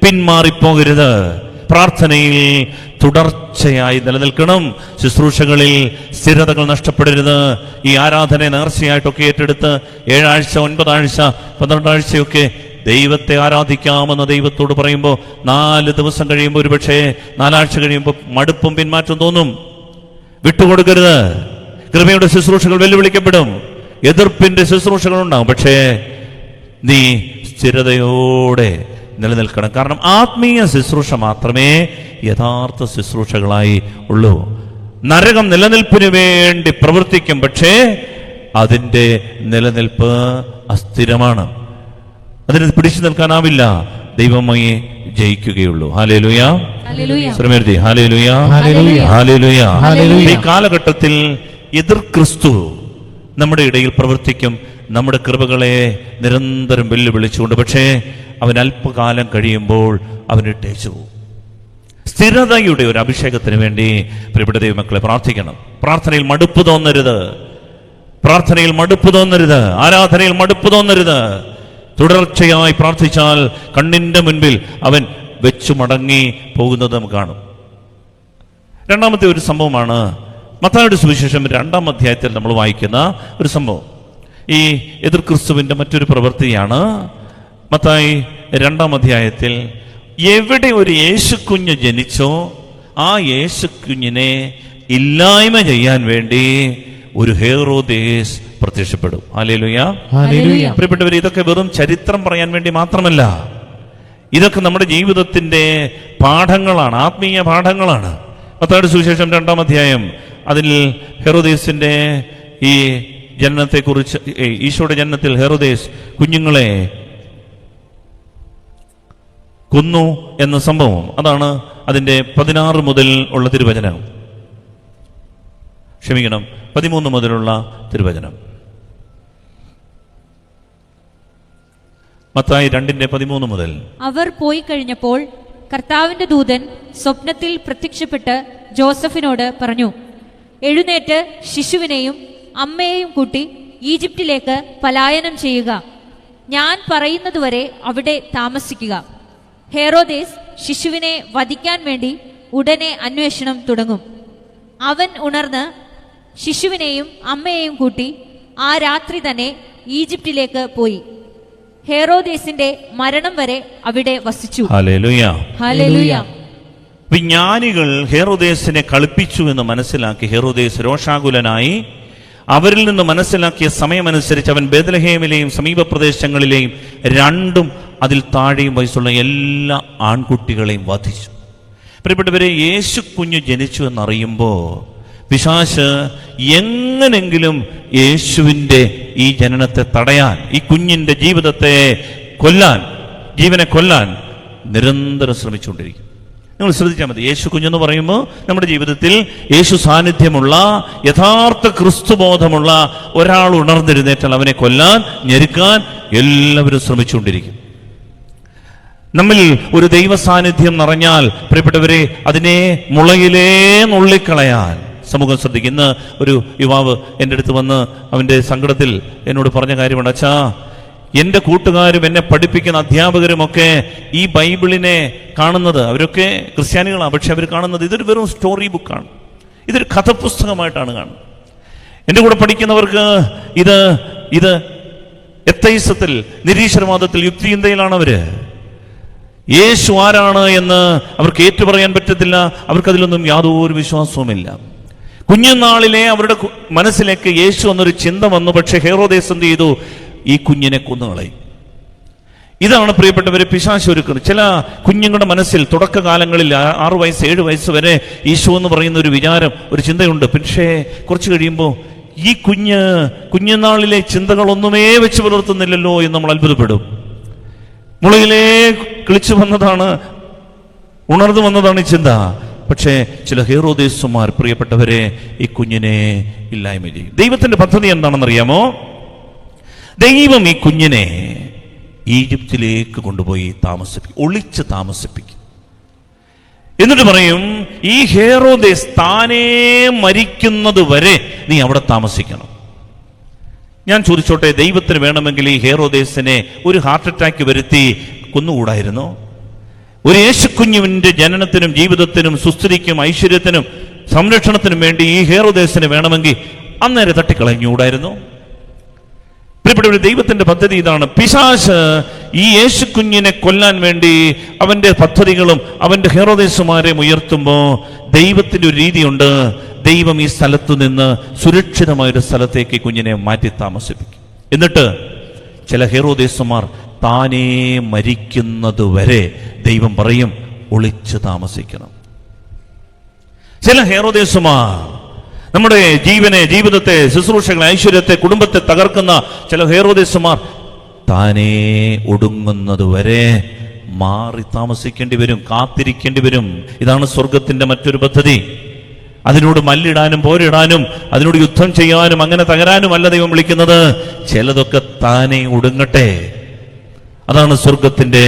പിന്മാറിപ്പോകരുത്. പ്രാർത്ഥനയിൽ തുടർച്ചയായി നിലനിൽക്കണം. ശുശ്രൂഷകളിൽ സ്ഥിരതകൾ നഷ്ടപ്പെടരുത്. ഈ ആരാധന നേർച്ചയായിട്ടൊക്കെ ഏറ്റെടുത്ത് 7 ആഴ്ച, 9 ആഴ്ച, 12 ആഴ്ചയൊക്കെ ദൈവത്തെ ആരാധിക്കാമെന്ന് ദൈവത്തോട് പറയുമ്പോൾ 4 ദിവസം കഴിയുമ്പോൾ, ഒരു പക്ഷേ 4 ആഴ്ച കഴിയുമ്പോൾ മടുപ്പും പിന്മാറ്റം തോന്നും. വിട്ടുകൊടുക്കരുത്. കൃപയുടെ ശുശ്രൂഷകൾ വെല്ലുവിളിക്കപ്പെടും. എതിർപ്പിന്റെ ശുശ്രൂഷകൾ ഉണ്ടാകും. പക്ഷേ നീ സ്ഥിരതയോടെ നിലനിൽക്കണം. കാരണം ആത്മീയ ശുശ്രൂഷ മാത്രമേ യഥാർത്ഥ ശുശ്രൂഷകളായി ഉള്ളൂ. നരകം നിലനിൽപ്പിന് വേണ്ടി പ്രവർത്തിക്കും, പക്ഷേ അതിൻ്റെ നിലനിൽപ്പ് അസ്ഥിരമാണ്. അതിന് പിടിച്ചു നിൽക്കാനാവില്ല. ദൈവമയെ ജയിക്കുകയുള്ളൂ. ഹല്ലേലൂയ. ഹല്ലേലൂയ. ശ്രമേർത്തി ഹല്ലേലൂയ. ഹല്ലേലൂയ. ഹല്ലേലൂയ. ഹല്ലേലൂയ. ഈ കാലഘട്ടത്തിൽ എതിർ ക്രിസ്തു നമ്മുടെ ഇടയിൽ പ്രവർത്തിക്കും. നമ്മുടെ കൃപകളെ നിരന്തരം വെല്ലുവിളിച്ചുകൊണ്ട്. പക്ഷേ അവൻ അല്പകാലം കഴിയുമ്പോൾ അവനിട്ടേച്ചു പോകും. സ്ഥിരതയുടെ ഒരു അഭിഷേകത്തിന് വേണ്ടി പ്രിയപ്പെട്ട ദൈവമക്കളെ പ്രാർത്ഥിക്കണം. പ്രാർത്ഥനയിൽ മടുപ്പ് തോന്നരുത്. പ്രാർത്ഥനയിൽ മടുപ്പ് തോന്നരുത്. ആരാധനയിൽ മടുപ്പ് തോന്നരുത്. തുടർച്ചയായി പ്രാർത്ഥിച്ചാൽ കണ്ണിന്റെ മുൻപിൽ അവൻ വെച്ചു മടങ്ങി പോകുന്നത് നമുക്ക് കാണും. രണ്ടാമത്തെ ഒരു സംഭവമാണ് മത്തായിയുടെ സുവിശേഷം 2-ാം അധ്യായത്തിൽ നമ്മൾ വായിക്കുന്ന ഒരു സംഭവം. ഈ എതിർ ക്രിസ്തുവിന്റെ മറ്റൊരു പ്രവൃത്തിയാണ്. മത്തായി 2-ാം അധ്യായത്തിൽ എവിടെ ഒരു യേശുക്കുഞ്ഞ് ജനിച്ചോ ആ യേശുക്കുഞ്ഞിനെ ഇല്ലായ്മ ചെയ്യാൻ വേണ്ടി ഒരു ഹെറോദേസ് പ്രത്യക്ഷപ്പെടും. ഹല്ലേലൂയ. ഹല്ലേലൂയ. പ്രിയപ്പെട്ടവർ, ഇതൊക്കെ വെറും ചരിത്രം പറയാൻ വേണ്ടി മാത്രമല്ല, ഇതൊക്കെ നമ്മുടെ ജീവിതത്തിന്റെ പാഠങ്ങളാണ്, ആത്മീയ പാഠങ്ങളാണ്. മത്തായിയുടെ സുവിശേഷം 2-ാം അധ്യായം, അതിൽ ഹെറോദേസിന്റെ ഈ ജനനത്തെക്കുറിച്ച്, ഈശോയുടെ ജനനത്തിൽ ഹെറോദേസ് കുഞ്ഞുങ്ങളെ കൊന്നു എന്ന സംഭവം, അതാണ് അതിന്റെ 16 മുതൽ ഉള്ള തിരുവചനം. ക്ഷമിക്കണം, 13 മുതലുള്ള തിരുവചനം. മത്തായി 2:13 മുതൽ. അവർ പോയി കഴിഞ്ഞപ്പോൾ കർത്താവിന്റെ ദൂതൻ സ്വപ്നത്തിൽ പ്രത്യക്ഷപ്പെട്ട് ജോസഫിനോട് പറഞ്ഞു, എഴുന്നേറ്റ് ശിശുവിനെയും അമ്മയെയും കൂട്ടി ഈജിപ്തിലേക്ക് പലായനം ചെയ്യുക. ഞാൻ പറയുന്നതുവരെ അവിടെ താമസിക്കുക. ഹെറോദേസ് ശിശുവിനെ വധിക്കാൻ വേണ്ടി ഉടനെ അന്വേഷണം തുടങ്ങും. അവൻ ഉണർന്ന് ശിശുവിനെയും അമ്മയെയും കൂട്ടി ആ രാത്രി തന്നെ ഈജിപ്തിലേക്ക് പോയി. ഹെറോദേസിന്റെ മരണം വരെ അവിടെ വസിച്ചു. ഹല്ലേലൂയ. ഹല്ലേലൂയ. വിജ്ഞാനികൾ ഹെറോദേസിനെ കളിപ്പിച്ചു എന്ന് മനസ്സിലാക്കി ഹെറോദേസ് രോഷാകുലനായി. അവരിൽ നിന്ന് മനസ്സിലാക്കിയ സമയമനുസരിച്ച് അവൻ ബേത്ലഹേമിലെയും സമീപ പ്രദേശങ്ങളിലെയും 2 അതിൽ താഴെയും വയസ്സുള്ള എല്ലാ ആൺകുട്ടികളെയും വധിച്ചു. പ്രിയപ്പെട്ടവരെ, യേശു കുഞ്ഞ് ജനിച്ചു എന്നറിയുമ്പോൾ പിശാച് എങ്ങനെങ്കിലും യേശുവിൻ്റെ ഈ ജനനത്തെ തടയാൻ, ഈ കുഞ്ഞിൻ്റെ ജീവിതത്തെ കൊല്ലാൻ, ജീവനെ കൊല്ലാൻ നിരന്തരം ശ്രമിച്ചുകൊണ്ടിരിക്കും. നിങ്ങൾ ശ്രദ്ധിച്ചാൽ മതി. യേശു കുഞ്ഞെന്ന് പറയുമ്പോൾ നമ്മുടെ ജീവിതത്തിൽ യേശു സാന്നിധ്യമുള്ള, യഥാർത്ഥ ക്രിസ്തുബോധമുള്ള ഒരാൾ ഉണർന്നിരുന്നേറ്റാൽ അവനെ കൊല്ലാൻ, ഞെരുക്കാൻ എല്ലാവരും ശ്രമിച്ചുകൊണ്ടിരിക്കും. നമ്മിൽ ഒരു ദൈവ സാന്നിധ്യം നിറഞ്ഞാൽ പ്രിയപ്പെട്ടവരെ, അതിനെ മുളയിലേ നുള്ളിക്കളയാൻ സമൂഹം ശ്രദ്ധിക്കും. ഇന്ന് ഒരു യുവാവ് എൻ്റെ അടുത്ത് വന്ന് അവൻ്റെ സങ്കടത്തിൽ എന്നോട് പറഞ്ഞ കാര്യമുണ്ട്. അച്ഛാ, എൻ്റെ കൂട്ടുകാരും എന്നെ പഠിപ്പിക്കുന്ന അധ്യാപകരുമൊക്കെ ഈ ബൈബിളിനെ കാണുന്നത്, അവരൊക്കെ ക്രിസ്ത്യാനികളാണ്, പക്ഷെ അവർ കാണുന്നത് ഇതൊരു വെറും സ്റ്റോറി ബുക്കാണ്, ഇതൊരു കഥപുസ്തകമായിട്ടാണ് കാണുന്നത്. എൻ്റെ കൂടെ പഠിക്കുന്നവർക്ക് ഇത് എത്തൈസത്തിൽ, നിരീശ്വരവാദത്തിൽ, യുക്തിചിന്തയിലാണ് അവര്. യേശു ആരാണ് എന്ന് അവർക്ക് ഏറ്റുപറയാൻ പറ്റത്തില്ല. അവർക്കതിലൊന്നും യാതൊരു വിശ്വാസവുമില്ല. കുഞ്ഞുനാളിലെ അവരുടെ മനസ്സിലേക്ക് യേശു എന്നൊരു ചിന്ത വന്നു. പക്ഷെ ഹെറോദേസ് എന്ത് ചെയ്തു? ഈ കുഞ്ഞിനെ കൊന്നുകളയും. ഇതാണ് പ്രിയപ്പെട്ടവരെ പിശാച് ഒരുക്കുന്നത്. ചില കുഞ്ഞുങ്ങളുടെ മനസ്സിൽ തുടക്കകാലങ്ങളിൽ 6 വയസ്സ് 7 വയസ്സ് വരെ ഈശോ എന്ന് പറയുന്ന ഒരു വിചാരം, ഒരു ചിന്തയുണ്ട്. പക്ഷേ കുറച്ച് കഴിയുമ്പോൾ ഈ കുഞ്ഞുനാളിലെ ചിന്തകളൊന്നുമേ വെച്ച് പുലർത്തുന്നില്ലല്ലോ എന്ന് നമ്മൾ അത്ഭുതപ്പെടും. മുളയിലേ കിളിച്ചു വന്നതാണ്, ഉണർന്നു വന്നതാണ് ഈ ചിന്ത. പക്ഷേ ചില ഹെറോദേസുമാർ പ്രിയപ്പെട്ടവരെ ഈ കുഞ്ഞിനെ ഇല്ലായ്മ ചെയ്യും. ദൈവത്തിന്റെ പദ്ധതി എന്താണെന്നറിയാമോ? ദൈവം ഈ കുഞ്ഞിനെ ഈജിപ്തിലേക്ക് കൊണ്ടുപോയി ഒളിച്ച് താമസിപ്പിക്കും. എന്നിട്ട് പറയും, ഈ ഹെറോദേസ് താനേ മരിക്കുന്നത് വരെ നീ അവിടെ താമസിക്കണം. ഞാൻ ചോദിച്ചോട്ടെ, ദൈവത്തിന് വേണമെങ്കിൽ ഈ ഹെറോദേസിനെ ഒരു ഹാർട്ട് അറ്റാക്ക് വരുത്തി കൊന്നുകൂടായിരുന്നോ? ഒരു യേശുക്കുഞ്ഞുവിന്റെ ജനനത്തിനും ജീവിതത്തിനും സുസ്ഥിതിക്കും ഐശ്വര്യത്തിനും സംരക്ഷണത്തിനും വേണ്ടി ഈ ഹെറോദേസിനെ വേണമെങ്കിൽ അന്നേരം തട്ടിക്കളഞ്ഞുകൂടായിരുന്നു? പ്രിയപ്പെട്ടവരെ, ദൈവത്തിന്റെ പദ്ധതി ഇതാണ്. പിശാച് ഈ യേശുക്കുഞ്ഞിനെ കൊല്ലാൻ വേണ്ടി അവന്റെ പദ്ധതികളും അവന്റെ ഹെറോദേസുമാരെ ഉയർത്തുമ്പോ ദൈവത്തിന്റെ ഒരു രീതിയുണ്ട്. ദൈവം ഈ സ്ഥലത്തു നിന്ന് സുരക്ഷിതമായൊരു സ്ഥലത്തേക്ക് കുഞ്ഞിനെ മാറ്റി താമസിപ്പിക്കും. എന്നിട്ട് ചില ഹെറോദേസുമാർ താനേ മരിക്കുന്നത് വരെ ദൈവം പറയും ഒളിച്ച് താമസിക്കണം. ചില ഹെറോദേസുമാർ നമ്മുടെ ജീവിതത്തെ, ശുശ്രൂഷകളെ, ഐശ്വര്യത്തെ, കുടുംബത്തെ തകർക്കുന്ന ചില ഹെറോദേസുമാർ താനേ ഒടുങ്ങുന്നത് വരെ മാറി താമസിക്കേണ്ടി വരും, കാത്തിരിക്കേണ്ടി വരും. ഇതാണ് സ്വർഗത്തിന്റെ മറ്റൊരു പദ്ധതി. അതിനോട് മല്ലിടാനും പോരിടാനും അതിനോട് യുദ്ധം ചെയ്യാനും അങ്ങനെ തകരാനും അല്ല ദൈവം വിളിക്കുന്നത്. ചിലതൊക്കെ താനേ ഒടുങ്ങട്ടെ. അതാണ് സ്വർഗത്തിന്റെ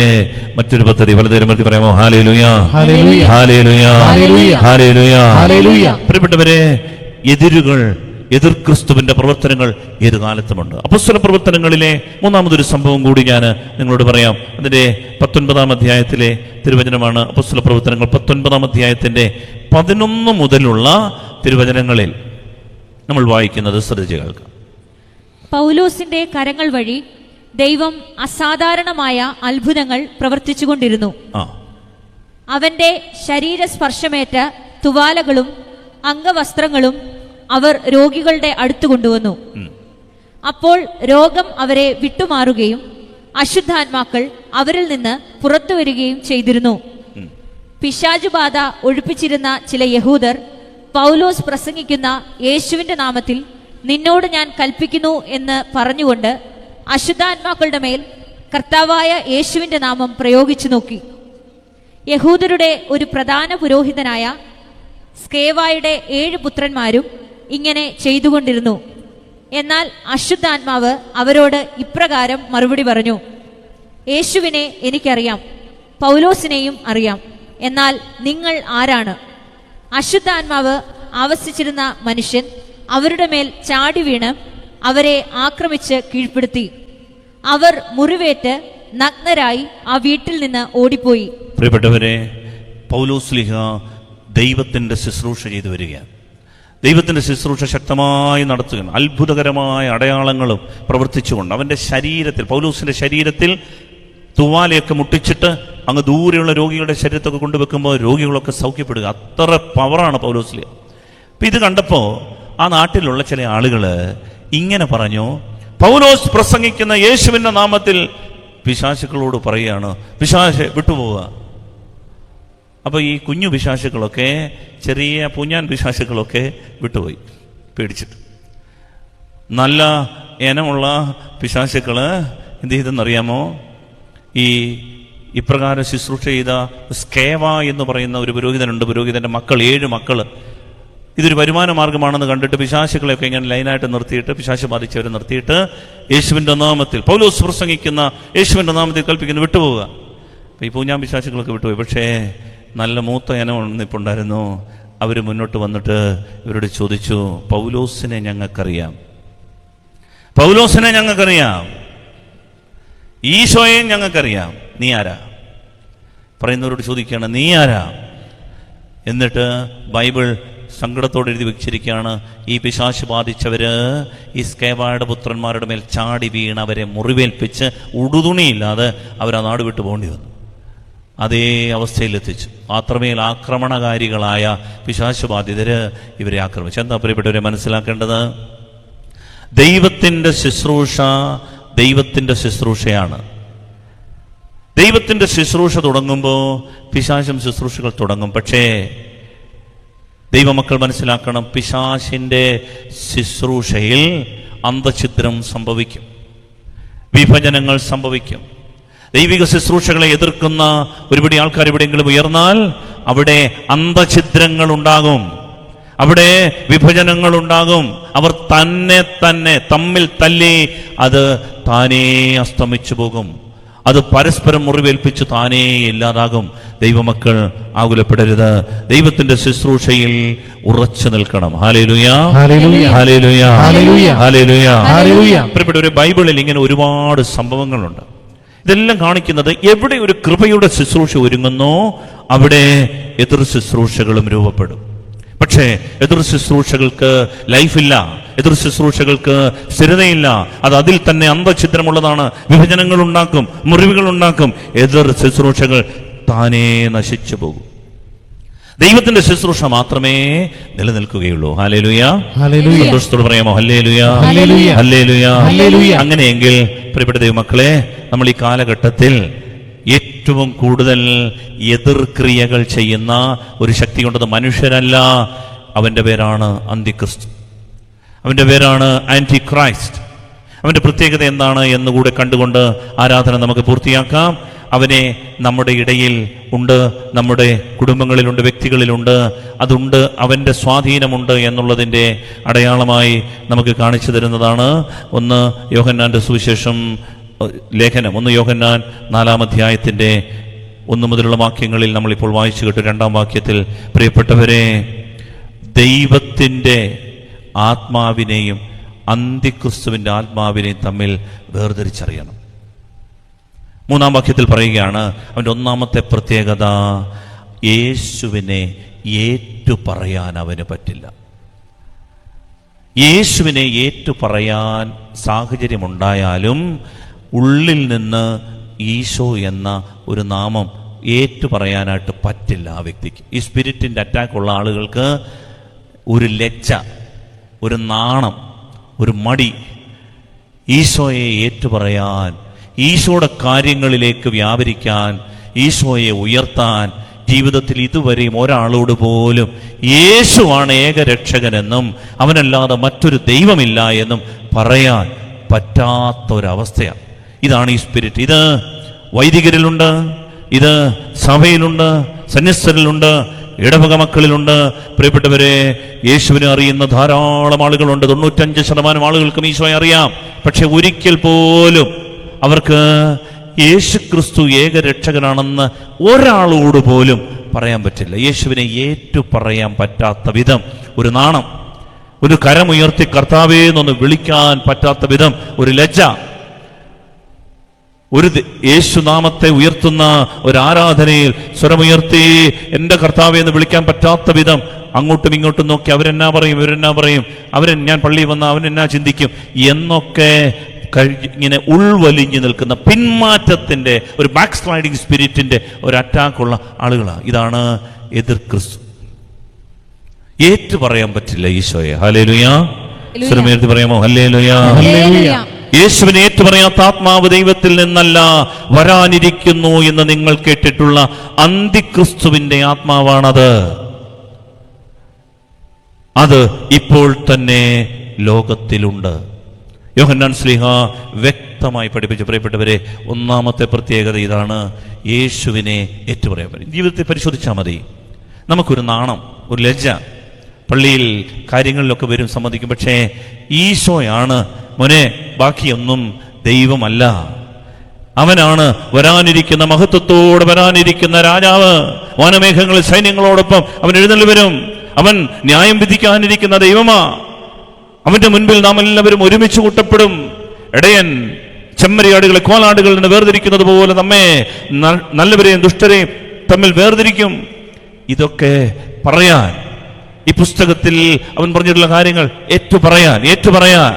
മറ്റൊരു പദ്ധതി. പലതരം പറയാമോ? Hallelujah, hallelujah, hallelujah, hallelujah. പ്രിയപ്പെട്ടവരെ, എതിർ ക്രിസ്തുവിന്റെ പ്രവർത്തനങ്ങൾ ഏത് കാലത്തുമുണ്ട്. അപ്പോസ്തല പ്രവർത്തനങ്ങളിലെ 3-മതൊരു സംഭവം കൂടി ഞാൻ നിങ്ങളോട് പറയാം. അതിന്റെ 19-ാം അധ്യായത്തിലെ തിരുവചനമാണ്. അപ്പോസ്തല പ്രവർത്തനങ്ങൾ 19-ാം അധ്യായത്തിന്റെ 11 മുതലുള്ള തിരുവചനങ്ങളിൽ നമ്മൾ വായിക്കുന്നത് ശ്രദ്ധിച്ച് കേൾക്കാം. പൗലോസിന്റെ കരങ്ങൾ വഴി ദൈവം അസാധാരണമായ അത്ഭുതങ്ങൾ പ്രവർത്തിച്ചുകൊണ്ടിരുന്നു. അവന്റെ ശരീരസ്പർശമേറ്റ തുവാലകളും അംഗവസ്ത്രങ്ങളും അവർ രോഗികളുടെ അടുത്ത് കൊണ്ടുവന്നു. അപ്പോൾ രോഗം അവരെ വിട്ടുമാറുകയും അശുദ്ധാത്മാക്കൾ അവരിൽ നിന്ന് പുറത്തു വരികയും ചെയ്തിരുന്നു. പിശാചുബാധ ഒഴിപ്പിച്ചിരുന്ന ചില യഹൂദർ പൗലോസ് പ്രസംഗിക്കുന്ന യേശുവിന്റെ നാമത്തിൽ നിന്നോട് ഞാൻ കൽപ്പിക്കുന്നു എന്ന് പറഞ്ഞുകൊണ്ട് അശുദ്ധാത്മാക്കളുടെ മേൽ കർത്താവായ യേശുവിന്റെ നാമം പ്രയോഗിച്ചു നോക്കി. യഹൂദരുടെ ഒരു പ്രധാന പുരോഹിതനായ സ്കേവായുടെ 7 പുത്രന്മാരും ഇങ്ങനെ ചെയ്തുകൊണ്ടിരുന്നു. എന്നാൽ അശുദ്ധാത്മാവ് അവരോട് ഇപ്രകാരം മറുപടി പറഞ്ഞു: യേശുവിനെ എനിക്കറിയാം, പൗലോസിനെയും അറിയാം. എന്നാൽ നിങ്ങൾ ആരാണ്? അശുദ്ധാത്മാവ് ആവസിച്ചിരുന്ന മനുഷ്യൻ അവരുടെ മേൽ ചാടി വീണ് അവരെ ആക്രമിച്ച് കീഴ്പ്പെടുത്തി. അവർ മുറിവേറ്റ് നഗ്നരായി ആ വീട്ടിൽ നിന്ന് ഓടിപ്പോയി. പ്രിയപ്പെട്ടവരെ, പൗലോസ്ലീഹ ദൈവത്തിന്റെ ശുശ്രൂഷ ചെയ്തു വരികയാണ്. ദൈവത്തിന്റെ ശുശ്രൂഷ ശക്തമായി നടത്തുകയാണ്. അത്ഭുതകരമായ അടയാളങ്ങളും പ്രവർത്തിച്ചുകൊണ്ട് അവന്റെ ശരീരത്തിൽ, പൗലോസിന്റെ ശരീരത്തിൽ തുവാലയൊക്കെ മുട്ടിച്ചിട്ട് അങ്ങ് ദൂരെയുള്ള രോഗികളുടെ ശരീരത്തൊക്കെ കൊണ്ടുവെക്കുമ്പോൾ രോഗികളൊക്കെ സൗഖ്യപ്പെടുക. അത്ര പവറാണ് പൗലോസ്ലീഹ. അപ്പൊ ഇത് കണ്ടപ്പോ ആ നാട്ടിലുള്ള ചില ആളുകൾ ഇങ്ങനെ പറഞ്ഞു: പൗലോസ് പ്രസംഗിക്കുന്ന യേശുവിന്റെ നാമത്തിൽ പിശാചുക്കളോട് പറയുകയാണ് പിശാച് വിട്ടുപോവുക. അപ്പൊ ഈ കുഞ്ഞു പിശാചുക്കളൊക്കെ, ചെറിയ പൂഞ്ഞാൻ പിശാചുക്കളൊക്കെ വിട്ടുപോയി പേടിച്ചിട്ട്. നല്ല ഇനമുള്ള പിശാചുക്കള് എന്ത് ചെയ്തെന്നറിയാമോ? ഇപ്രകാരം ശുശ്രൂഷ ചെയ്ത സ്കേവ എന്ന് പറയുന്ന ഒരു പുരോഹിതനുണ്ട്. പുരോഹിതന്റെ 7 മക്കള് ഇതൊരു വരുമാന മാർഗമാണെന്ന് കണ്ടിട്ട് പിശാചുക്കളെയൊക്കെ ഇങ്ങനെ ലൈനായിട്ട് നിർത്തിയിട്ട്, പിശാച് ബാധിച്ചവരെ നിർത്തിയിട്ട് യേശുവിന്റെ നാമത്തിൽ, പൗലോസ് പ്രസംഗിക്കുന്ന യേശുവിന്റെ നാമത്തിൽ കൽപ്പിക്കുന്നു വിട്ടുപോവുക. അപ്പൊ ഈ പൂഞ്ഞാൻ പിശാചുക്കളൊക്കെ വിട്ടുപോയി. പക്ഷേ നല്ല മൂത്ത ഇനം ഒന്നിപ്പുണ്ടായിരുന്നു. അവർ മുന്നോട്ട് വന്നിട്ട് ഇവരോട് ചോദിച്ചു: പൗലോസിനെ ഞങ്ങൾക്കറിയാം, പൗലോസിനെ ഞങ്ങൾക്കറിയാം, ഈശോയെ ഞങ്ങൾക്കറിയാം, നീ ആരാ? പറയുന്നവരോട് ചോദിക്കുകയാണ്, നീ ആരാ? എന്നിട്ട് ബൈബിൾ സങ്കടത്തോടെ എഴുതി വെച്ചിരിക്കുകയാണ്, ഈ പിശാച് ബാധിച്ചവര് ഈ സ്കേബയുടെ പുത്രന്മാരുടെ മേൽ ചാടി വീണ് അവരെ മുറിവേൽപ്പിച്ച് ഉടുതുണിയില്ലാതെ അവർ ആ നാട് വിട്ടു പോകേണ്ടി വന്നു. അതേ അവസ്ഥയിലെത്തിച്ചു. അത്രമേൽ ആക്രമണകാരികളായ പിശാച് ബാധിതര് ഇവരെ ആക്രമിച്ചു. എന്താ പ്രിയപ്പെട്ടവരെ മനസ്സിലാക്കേണ്ടത്? ദൈവത്തിൻ്റെ ശുശ്രൂഷ ദൈവത്തിൻ്റെ ശുശ്രൂഷയാണ്. ദൈവത്തിൻ്റെ ശുശ്രൂഷ തുടങ്ങുമ്പോൾ പിശാചും ശുശ്രൂഷകൾ തുടങ്ങും. പക്ഷേ ദൈവമക്കൾ മനസ്സിലാക്കണം, പിശാചിൻ്റെ ശുശ്രൂഷയിൽ അന്തഛിദ്രം സംഭവിക്കും, വിഭജനങ്ങൾ സംഭവിക്കും. ദൈവിക ശുശ്രൂഷകളെ എതിർക്കുന്ന ഒരുപടി ആൾക്കാർ എവിടെയെങ്കിലും ഉയർന്നാൽ അവിടെ അന്തഛിദ്രങ്ങൾ ഉണ്ടാകും, അവിടെ വിഭജനങ്ങൾ ഉണ്ടാകും. അവർ തന്നെ തമ്മിൽ തല്ലി അത് താനേ അസ്തമിച്ചു പോകും, അത് പരസ്പരം മുറിവേൽപ്പിച്ച് താനേ ഇല്ലാതാകും. ദൈവമക്കൾ ആകുലപ്പെടരുത്, ദൈവത്തിന്റെ ശുശ്രൂഷയിൽ ഉറച്ചു നിൽക്കണം. Hallelujah, hallelujah, hallelujah, hallelujah, hallelujah. പ്രിയപ്പെട്ടവരെ, ബൈബിളിൽ ഇങ്ങനെ ഒരുപാട് സംഭവങ്ങളുണ്ട്. ഇതെല്ലാം കാണിക്കുന്നത് എവിടെ ഒരു കൃപയുടെ ശുശ്രൂഷ ഒരുങ്ങുന്നോ അവിടെ എതിർ ശുശ്രൂഷകളും രൂപപ്പെടും. പക്ഷേ എതിർ ശുശ്രൂഷകൾക്ക് ലൈഫില്ല, എതിർ ശുശ്രൂഷകൾക്ക് സ്ഥിരതയില്ല. അത് അതിൽ തന്നെ അന്തഛിദ്രമുള്ളതാണ്, വിഭജനങ്ങൾ ഉണ്ടാക്കും, മുറിവുകൾ ഉണ്ടാക്കും. എതിർ ശുശ്രൂഷകൾ താനേ നശിച്ചു പോകും. ദൈവത്തിന്റെ ശുശ്രൂഷ മാത്രമേ നിലനിൽക്കുകയുള്ളൂ. Hallelujah, hallelujah. സന്തോഷത്തോടെ പറയാമോ? Hallelujah, hallelujah, hallelujah, hallelujah. അങ്ങനെയെങ്കിൽ പ്രിയപ്പെട്ട ദൈവമക്കളെ, നമ്മൾ ഈ കാലഘട്ടത്തിൽ ഏറ്റവും കൂടുതൽ എതിർക്രിയകൾ ചെയ്യുന്ന ഒരു ശക്തി കൊണ്ടത് മനുഷ്യരല്ല, അവന്റെ പേരാണ് അന്തിക്രിസ്തു, അവന്റെ പേരാണ് ആന്റി ക്രൈസ്റ്റ്. അവന്റെ പ്രത്യേകത എന്താണ് എന്നുകൂടെ കണ്ടുകൊണ്ട് ആരാധന നമുക്ക് പൂർത്തിയാക്കാം. അവനെ നമ്മുടെ ഇടയിൽ ഉണ്ട്, നമ്മുടെ കുടുംബങ്ങളിലുണ്ട്, വ്യക്തികളിലുണ്ട്, അതുണ്ട്, അവന്റെ സ്വാധീനമുണ്ട് എന്നുള്ളതിൻ്റെ അടയാളമായി നമുക്ക് കാണിച്ചു തരുന്നതാണ് ഒന്ന് യോഹന്നാന്റെ സുവിശേഷം ലേഖനം, 1 യോഹന്നാൻ 4-ാം അധ്യായത്തിന്റെ 1 മുതലുള്ള വാക്യങ്ങളിൽ നമ്മളിപ്പോൾ വായിച്ചു കേട്ടു. 2-ാം വാക്യത്തിൽ, പ്രിയപ്പെട്ടവരെ, ദൈവത്തിൻ്റെ ആത്മാവിനെയും അന്തിക്രിസ്തുവിൻ്റെ ആത്മാവിനെയും തമ്മിൽ വേർതിരിച്ചറിയണം. 3-ാം വാക്യത്തിൽ പറയുകയാണ്, അവൻ്റെ ഒന്നാമത്തെ പ്രത്യേകത, യേശുവിനെ ഏറ്റുപറയാൻ അവന് പറ്റില്ല. യേശുവിനെ ഏറ്റുപറയാൻ സാഹചര്യമുണ്ടായാലും ഉള്ളിൽ നിന്ന് ഈശോ എന്ന ഒരു നാമം ഏറ്റുപറയാനായിട്ട് പറ്റില്ല ആ വ്യക്തിക്ക്. ഈ സ്പിരിറ്റിൻ്റെ അറ്റാക്കുള്ള ആളുകൾക്ക് ഒരു ലജ്ജ, ഒരു നാണം, ഒരു മടി, ഈശോയെ ഏറ്റുപറയാൻ, ഈശോയുടെ കാര്യങ്ങളിലേക്ക് വ്യാപരിക്കാൻ, ഈശോയെ ഉയർത്താൻ ജീവിതത്തിൽ ഇതുവരെയും ഒരാളോട് പോലും യേശുവാണ് ഏകരക്ഷകനെന്നും അവനല്ലാതെ മറ്റൊരു ദൈവമില്ല എന്നും പറയാൻ പറ്റാത്തൊരവസ്ഥയാണ്. ഇതാണ് ഈ സ്പിരിറ്റ്. ഇത് വൈദികരിലുണ്ട്, ഇത് സഭയിലുണ്ട്, സന്യസ്തരിലുണ്ട്, ഇടവക മക്കളിലുണ്ട്. പ്രിയപ്പെട്ടവരെ, യേശുവിനെ അറിയുന്ന ധാരാളം ആളുകളുണ്ട്. 95% ആളുകൾക്കും ഈശോയെ അറിയാം. പക്ഷെ ഒരിക്കൽ പോലും അവർക്ക് യേശുക്രിസ്തു ഏകരക്ഷകനാണെന്ന് ഒരാളോട് പോലും പറയാൻ പറ്റില്ല. യേശുവിനെ ഏറ്റുപറയാൻ പറ്റാത്ത വിധം ഒരു നാണം, ഒരു കരമുയർത്തി കർത്താവേ എന്നൊന്ന് വിളിക്കാൻ പറ്റാത്ത വിധം ഒരു ലജ്ജ, ഒരു യേശുനാമത്തെ ഉയർത്തുന്ന ഒരു ആരാധനയിൽ സ്വരമുയർത്തി എൻ്റെ കർത്താവേ എന്ന് വിളിക്കാൻ പറ്റാത്ത വിധം അങ്ങോട്ടും ഇങ്ങോട്ടും നോക്കി അവരെന്നാ പറയും, ഇവരെന്നാ പറയും, ഞാൻ പള്ളിയിൽ വന്ന അവനെന്നാ ചിന്തിക്കും എന്നൊക്കെ ഇങ്ങനെ ഉൾവലിഞ്ഞു നിൽക്കുന്ന പിന്മാറ്റത്തിന്റെ ഒരു ബാക്ക് സ്ലൈഡിങ് സ്പിരിറ്റിന്റെ ഒരു അറ്റാക്കുള്ള ആളുകളാണ്. ഇതാണ് എതിർ ക്രിസ്തു. ഏറ്റു പറയാൻ പറ്റില്ല ഈശോയെ. ഹല്ലേലൂയ, സ്വരമുയർത്തി പറയാമോ? Hallelujah, hallelujah. യേശുവിനെ ഏറ്റുപറയാത്ത ആത്മാവ് ദൈവത്തിൽ നിന്നല്ല, വരാനിരിക്കുന്നു എന്ന് നിങ്ങൾ കേട്ടിട്ടുള്ള അന്തിക്രിസ്തുവിന്റെ ആത്മാവാണത്. അത് ഇപ്പോൾ തന്നെ ലോകത്തിലുണ്ട്. യോഹന്നാൻ ശ്ലീഹ വ്യക്തമായി പഠിപ്പിച്ചു. പ്രിയപ്പെട്ടവരെ, ഒന്നാമത്തെ പ്രത്യേകത ഇതാണ്, യേശുവിനെ ഏറ്റുപറയാൻ പറ്റും. ജീവിതത്തെ പരിശോധിച്ചാൽ മതി. നമുക്കൊരു നാണം, ഒരു ലജ്ജ പള്ളിയിൽ കാര്യങ്ങളിലൊക്കെ വരും, സമ്മതിക്കും. പക്ഷേ ഈശോയാണ് മോനെ, ബാക്കിയൊന്നും ദൈവമല്ല. അവനാണ് വരാനിരിക്കുന്ന, മഹത്വത്തോടെ വരാനിരിക്കുന്ന രാജാവ്. വാനമേഘങ്ങളിൽ സൈന്യങ്ങളോടൊപ്പം അവൻ എഴുന്നള്ളി വരും. അവൻ ന്യായം വിധിക്കാനിരിക്കുന്ന ദൈവമാ. അവന്റെ മുൻപിൽ നാം എല്ലാവരും ഒരുമിച്ച് കൂട്ടപ്പെടും. ഇടയൻ ചെമ്മരിയാടുകളെ കോലാടുകളിൽ നിന്ന് വേർതിരിക്കുന്നത് പോലെ നമ്മെ, നല്ലവരെയും ദുഷ്ടരെയും തമ്മിൽ വേർതിരിക്കും. ഇതൊക്കെ പറയാൻ ഈ പുസ്തകത്തിൽ അവൻ പറഞ്ഞിട്ടുള്ള കാര്യങ്ങൾ ഏറ്റുപറയാൻ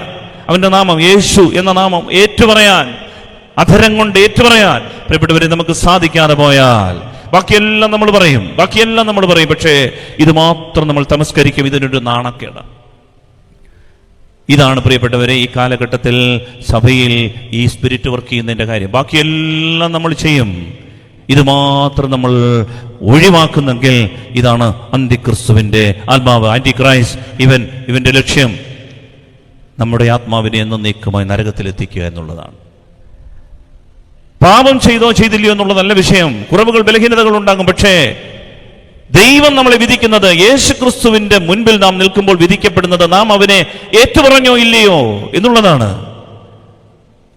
അവന്റെ നാമം യേശു എന്ന നാമം ഏറ്റുപറയാൻ, അധരം കൊണ്ട് ഏറ്റുപറയാൻ പ്രിയപ്പെട്ടവരെ നമുക്ക് സാധിക്കാതെ പോയാൽ ബാക്കിയെല്ലാം നമ്മൾ പറയും, പക്ഷേ ഇത് മാത്രം നമ്മൾ തമസ്കരിക്കും. ഇതിനൊരു നാണക്കേട്. ഇതാണ് പ്രിയപ്പെട്ടവരെ ഈ കാലഘട്ടത്തിൽ സഭയിൽ ഈ സ്പിരിറ്റ് വർക്ക് ചെയ്യുന്നതിന്റെ കാര്യം. ബാക്കിയെല്ലാം നമ്മൾ ചെയ്യും, ഇത് മാത്രം നമ്മൾ ഒഴിവാക്കുന്നെങ്കിൽ ഇതാണ് അന്തിക്രിസ്തുവിന്റെ ആത്മാവ്, ആന്റിക്രൈസ്റ്റ്. ഇവന്റെ ലക്ഷ്യം നമ്മുടെ ആത്മാവിനെ എന്നേക്കുമായി നരകത്തിലെത്തിക്കുക എന്നുള്ളതാണ്. പാപം ചെയ്തോ ചെയ്തില്ലയോ എന്നുള്ളതല്ല വിഷയം. കുറവുകൾ, ബലഹീനതകൾ ഉണ്ടാകും. പക്ഷേ ദൈവം നമ്മളെ വിധിക്കുന്നത്, യേശുക്രിസ്തുവിന്റെ മുൻപിൽ നാം നിൽക്കുമ്പോൾ വിധിക്കപ്പെടുന്നത് നാം അവനെ ഏറ്റുപറഞ്ഞോ ഇല്ലയോ എന്നുള്ളതാണ്.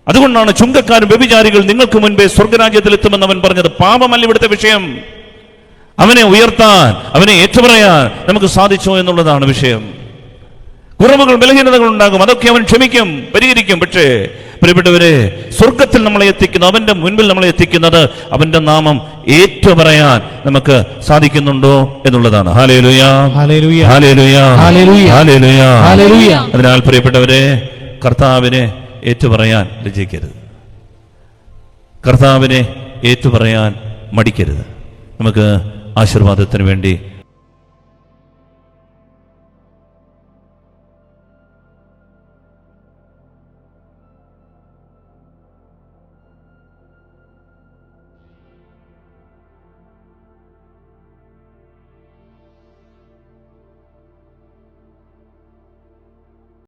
അതുകൊണ്ടാണ് ചുങ്കക്കാരും വ്യഭിചാരികൾ നിങ്ങൾക്ക് മുൻപേ സ്വർഗരാജ്യത്തിൽ എത്തുമെന്ന് അവൻ പറഞ്ഞത്. പാപമല്ല ഇവിടുത്തെ വിഷയം. അവനെ ഉയർത്താൻ, അവനെ ഏറ്റുപറയാൻ നമുക്ക് സാധിച്ചോ എന്നുള്ളതാണ് വിഷയം. കുറവുകൾ, ബലഹീനതകൾ ഉണ്ടാകും, അതൊക്കെ അവൻ ക്ഷമിക്കും, പരിഹരിക്കും. പക്ഷേ പ്രിയപ്പെട്ടവരെ, സ്വർഗത്തിൽ നമ്മളെ എത്തിക്കുന്ന, അവന്റെ മുൻപിൽ നമ്മളെ എത്തിക്കുന്നത് അവന്റെ നാമം ഏറ്റുപറയാൻ നമുക്ക് സാധിക്കുന്നുണ്ടോ എന്നുള്ളതാണ്. Hallelujah, hallelujah, hallelujah, hallelujah, hallelujah. അതിനാൽ പ്രിയപ്പെട്ടവരെ, കർത്താവിനെ ഏറ്റുപറയാൻ ലജ്ജിക്കരുത്, കർത്താവിനെ ഏറ്റുപറയാൻ മടിക്കരുത്. നമുക്ക് ആശീർവാദത്തിന് വേണ്ടി